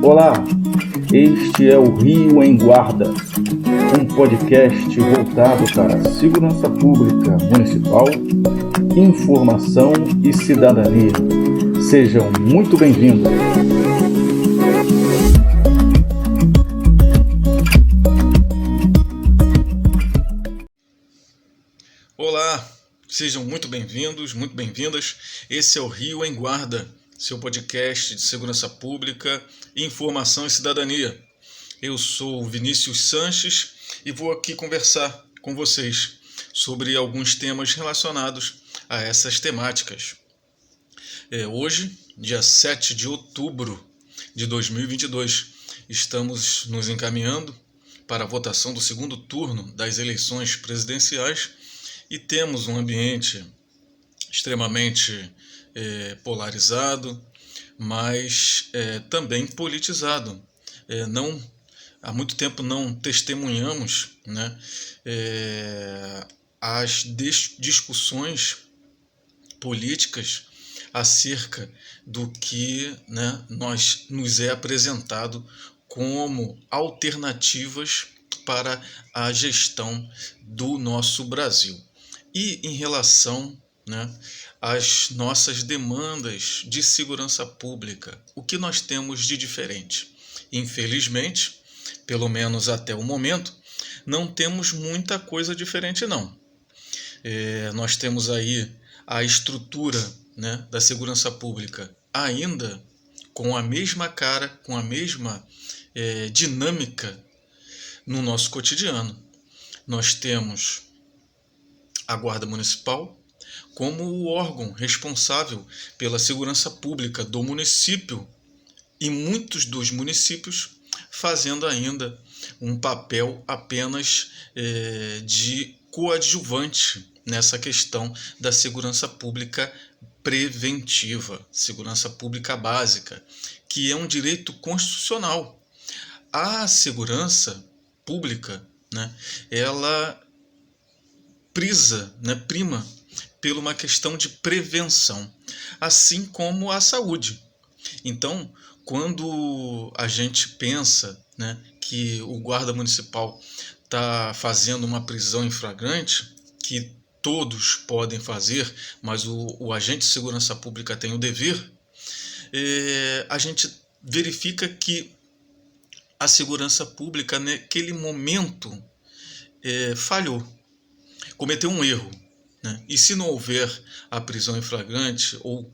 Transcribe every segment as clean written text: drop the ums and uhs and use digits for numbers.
Olá, este é o Rio em Guarda, um podcast voltado para a segurança pública municipal, informação e cidadania. Sejam muito bem-vindos. Olá, sejam muito bem-vindos, muito bem-vindas. Esse é o Rio em Guarda, seu podcast de segurança pública, informação e cidadania. Eu sou Vinícius Sanches e vou aqui conversar com vocês sobre alguns temas relacionados a essas temáticas. Hoje, dia 7 de outubro de 2022, estamos nos encaminhando para a votação do segundo turno das eleições presidenciais e temos um ambiente extremamente polarizado, mas também politizado. Há muito tempo não testemunhamos, né, as discussões políticas acerca do que, né, nos é apresentado como alternativas para a gestão do nosso Brasil. E em relação, né, às nossas demandas de segurança pública, o que nós temos de diferente? Infelizmente, pelo menos até o momento, não temos muita coisa diferente não. Nós temos aí a estrutura, né, da segurança pública ainda com a mesma cara, com a mesma dinâmica no nosso cotidiano. Nós temos a Guarda Municipal como o órgão responsável pela segurança pública do município e muitos dos municípios fazendo ainda um papel apenas de coadjuvante nessa questão da segurança pública preventiva, segurança pública básica, que é um direito constitucional. A segurança pública, né, ela prima por uma questão de prevenção, assim como a saúde. Então, quando a gente pensa, né, que o guarda municipal está fazendo uma prisão em flagrante, que todos podem fazer, mas o agente de segurança pública tem o dever, a gente verifica que a segurança pública naquele momento falhou, cometeu um erro, né? E se não houver a prisão em flagrante ou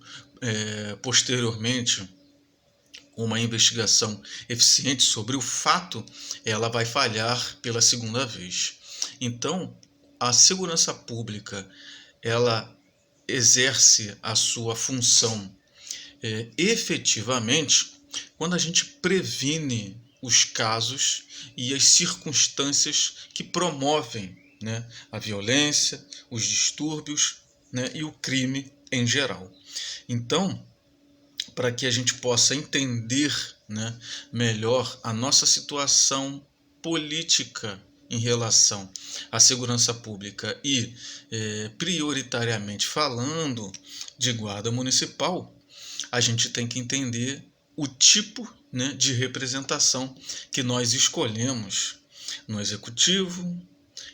posteriormente uma investigação eficiente sobre o fato, ela vai falhar pela segunda vez. Então, a segurança pública, ela exerce a sua função efetivamente quando a gente previne os casos e as circunstâncias que promovem, né, a violência, os distúrbios, né, e o crime em geral. Então, para que a gente possa entender, né, melhor a nossa situação política em relação à segurança pública e, prioritariamente falando de guarda municipal, a gente tem que entender o tipo, né, de representação que nós escolhemos no executivo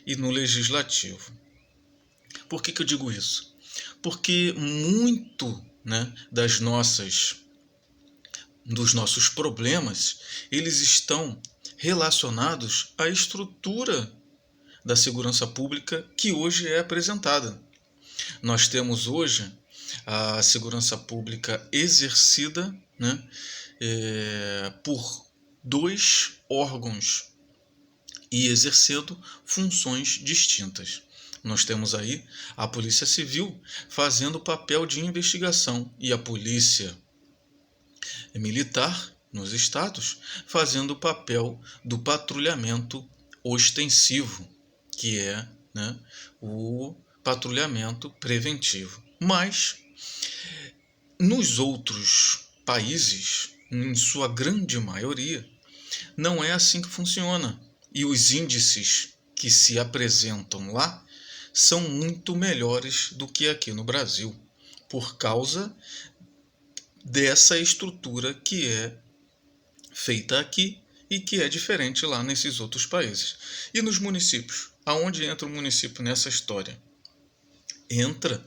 e no legislativo. Por que eu digo isso? Porque muito, né, dos nossos problemas, eles estão relacionados à estrutura da segurança pública que hoje é apresentada. Nós temos hoje a segurança pública exercida, né, por dois órgãos e exercendo funções distintas. Nós temos aí a Polícia Civil fazendo o papel de investigação e a Polícia Militar nos estados fazendo o papel do patrulhamento ostensivo, que é, né, o patrulhamento preventivo. Mas nos outros países, em sua grande maioria, não é assim que funciona. E os índices que se apresentam lá são muito melhores do que aqui no Brasil, por causa dessa estrutura que é feita aqui e que é diferente lá nesses outros países. E nos municípios? Aonde entra o município nessa história? Entra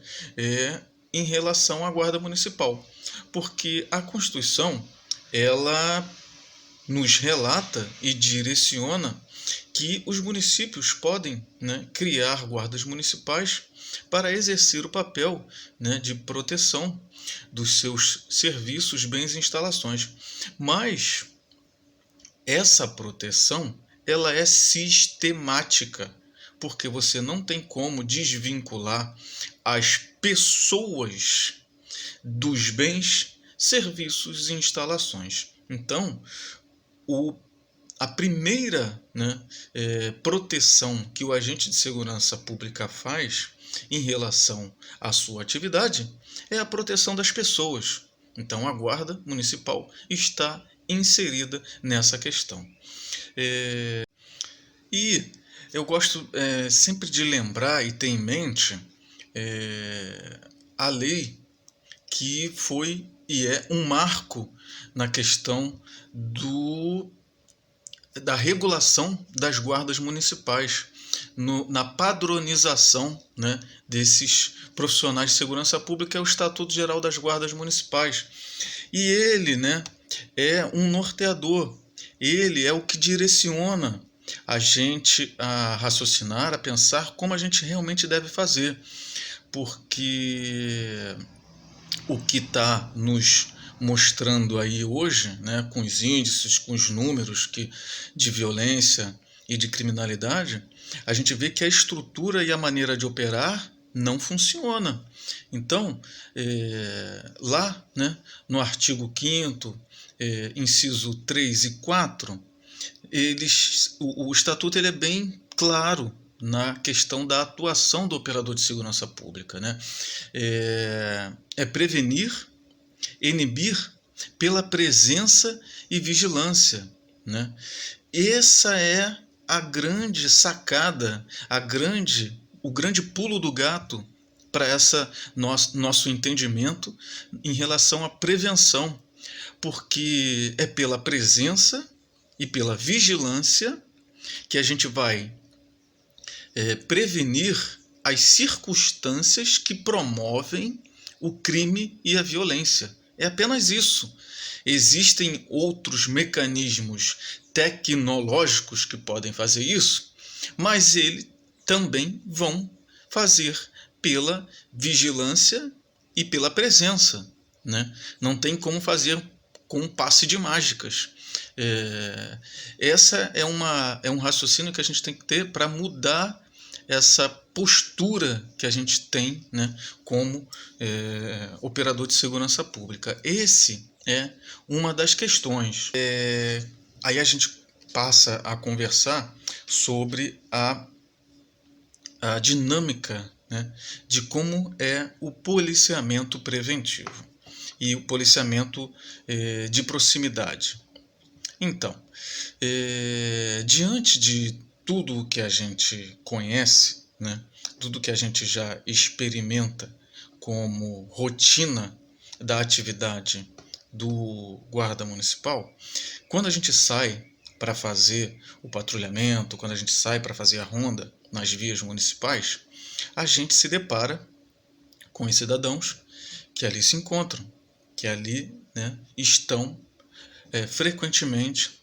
em relação à Guarda Municipal, porque a Constituição ela nos relata e direciona que os municípios podem, né, criar guardas municipais para exercer o papel, né, de proteção dos seus serviços, bens e instalações. Mas essa proteção ela é sistemática, porque você não tem como desvincular as pessoas dos bens, serviços e instalações. Então, a primeira, né, proteção que o agente de segurança pública faz em relação à sua atividade é a proteção das pessoas. Então, a Guarda Municipal está inserida nessa questão. E eu gosto sempre de lembrar e ter em mente a lei que foi e é um marco na questão da regulação das guardas municipais, na padronização, né, desses profissionais de segurança pública, é o Estatuto Geral das Guardas Municipais. E ele, né, é um norteador, ele é o que direciona a gente a raciocinar, a pensar como a gente realmente deve fazer, porque o que está nos mostrando aí hoje, né, com os índices, com os números de violência e de criminalidade, a gente vê que a estrutura e a maneira de operar não funciona. Então, lá, né, no artigo 5º, inciso 3 e 4, o Estatuto ele é bem claro na questão da atuação do operador de segurança pública, né? É prevenir, inibir pela presença e vigilância, né? Essa é a grande sacada, o grande pulo do gato para nosso entendimento em relação à prevenção, porque é pela presença e pela vigilância que a gente vai prevenir as circunstâncias que promovem o crime e a violência. É apenas isso. Existem outros mecanismos tecnológicos que podem fazer isso, mas eles também vão fazer pela vigilância e pela presença, né? Não tem como fazer com um passe de mágicas. Essa é um raciocínio que a gente tem que ter para mudar essa postura que a gente tem, né, como operador de segurança pública. Esse é uma das questões. Aí a gente passa a conversar sobre a dinâmica, né, de como é o policiamento preventivo e o policiamento de proximidade. Então, diante de tudo o que a gente conhece, né, tudo que a gente já experimenta como rotina da atividade do guarda municipal, quando a gente sai para fazer o patrulhamento, quando a gente sai para fazer a ronda nas vias municipais, a gente se depara com os cidadãos que ali se encontram, que ali, né, estão frequentemente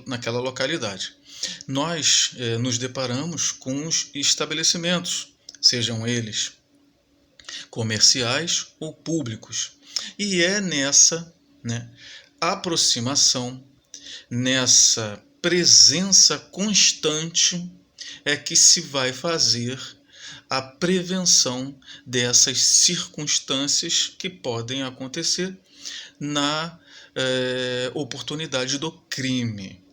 naquela localidade. Nós nos deparamos com os estabelecimentos, sejam eles comerciais ou públicos. E é nessa, né, aproximação, nessa presença constante, é que se vai fazer a prevenção dessas circunstâncias que podem acontecer na oportunidade do crime,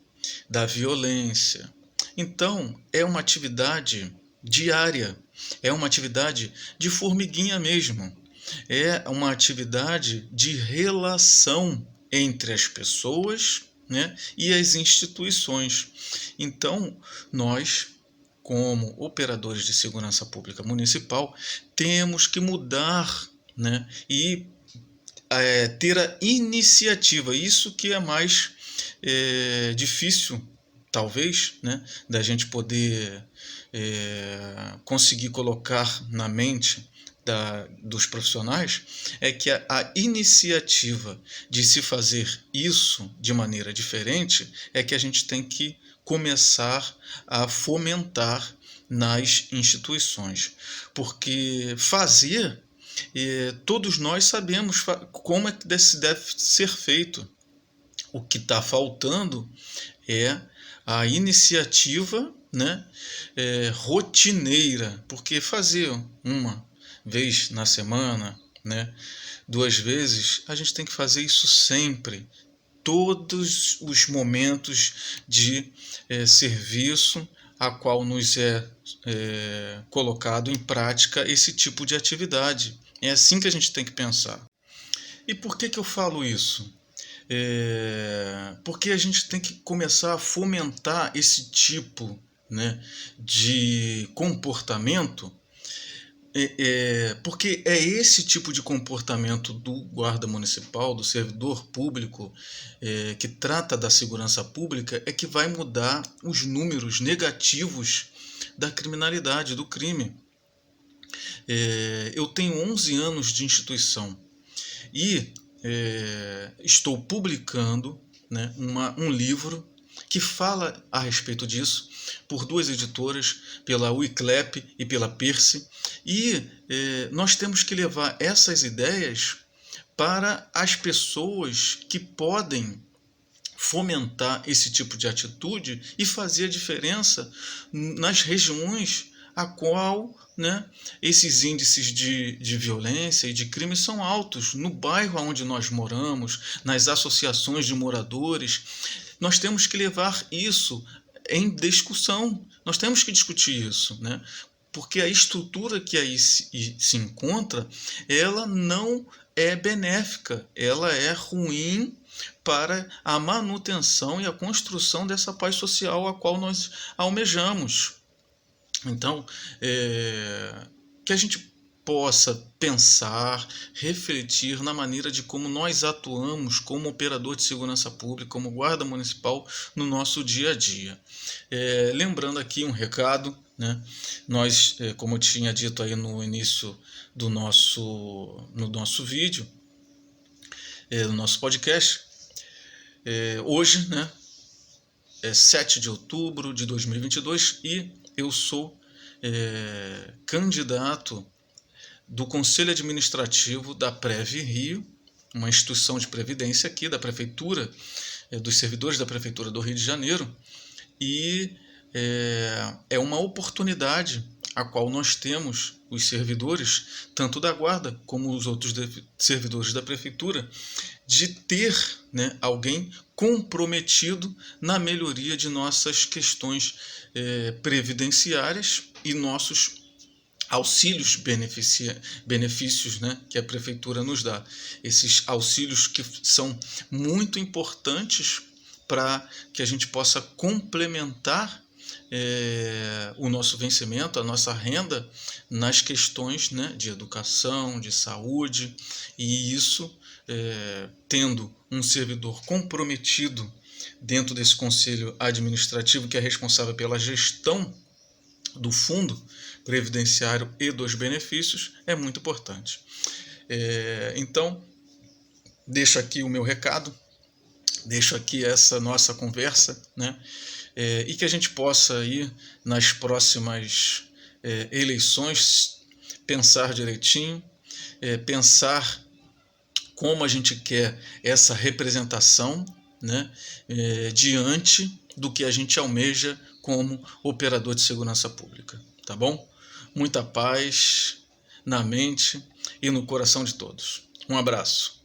da violência. Então, é uma atividade diária, é uma atividade de formiguinha mesmo, é uma atividade de relação entre as pessoas, né, e as instituições. Então, nós, como operadores de segurança pública municipal, temos que mudar, né, e ter a iniciativa. Isso que é mais difícil, talvez, né, da gente poder conseguir colocar na mente dos profissionais, é que a iniciativa de se fazer isso de maneira diferente é que a gente tem que começar a fomentar nas instituições. Porque fazer, todos nós sabemos como é que deve ser feito. O que está faltando é a iniciativa, né, rotineira, porque fazer uma vez na semana, né, 2 vezes, a gente tem que fazer isso sempre, todos os momentos de serviço a qual nos é colocado em prática esse tipo de atividade. É assim que a gente tem que pensar. E por que eu falo isso? Porque a gente tem que começar a fomentar esse tipo, né, de comportamento, porque é esse tipo de comportamento do guarda municipal, do servidor público, que trata da segurança pública, é que vai mudar os números negativos da criminalidade, do crime. Eu tenho 11 anos de instituição e estou publicando, né, um livro que fala a respeito disso, por 2 editoras, pela Wiclap e pela Perse, e nós temos que levar essas ideias para as pessoas que podem fomentar esse tipo de atitude e fazer a diferença nas regiões a qual, né, esses índices de violência e de crime são altos, no bairro onde nós moramos, nas associações de moradores. Nós temos que levar isso em discussão, nós temos que discutir isso, né? Porque a estrutura que aí se encontra, ela não é benéfica, ela é ruim para a manutenção e a construção dessa paz social a qual nós almejamos. Então, que a gente possa pensar, refletir na maneira de como nós atuamos como operador de segurança pública, como guarda municipal no nosso dia a dia. Lembrando aqui um recado, né? Nós, como eu tinha dito aí no início no nosso vídeo, no nosso podcast, hoje, né, é 7 de outubro de 2022 e eu sou candidato do Conselho Administrativo da Prev Rio, uma instituição de previdência aqui da Prefeitura, dos servidores da Prefeitura do Rio de Janeiro, e é uma oportunidade a qual nós temos, os servidores, tanto da Guarda como os outros servidores da Prefeitura, de ter, né, alguém comprometido na melhoria de nossas questões previdenciárias e nossos auxílios, benefícios, né, que a Prefeitura nos dá. Esses auxílios que são muito importantes para que a gente possa complementar o nosso vencimento, a nossa renda nas questões, né, de educação, de saúde, e isso tendo um servidor comprometido dentro desse conselho administrativo que é responsável pela gestão do fundo previdenciário e dos benefícios, é muito importante. Então, deixo aqui o meu recado, deixo aqui essa nossa conversa, né? E que a gente possa aí nas próximas eleições pensar direitinho, pensar como a gente quer essa representação, né, diante do que a gente almeja como operador de segurança pública, tá bom? Muita paz na mente e no coração de todos. Um abraço.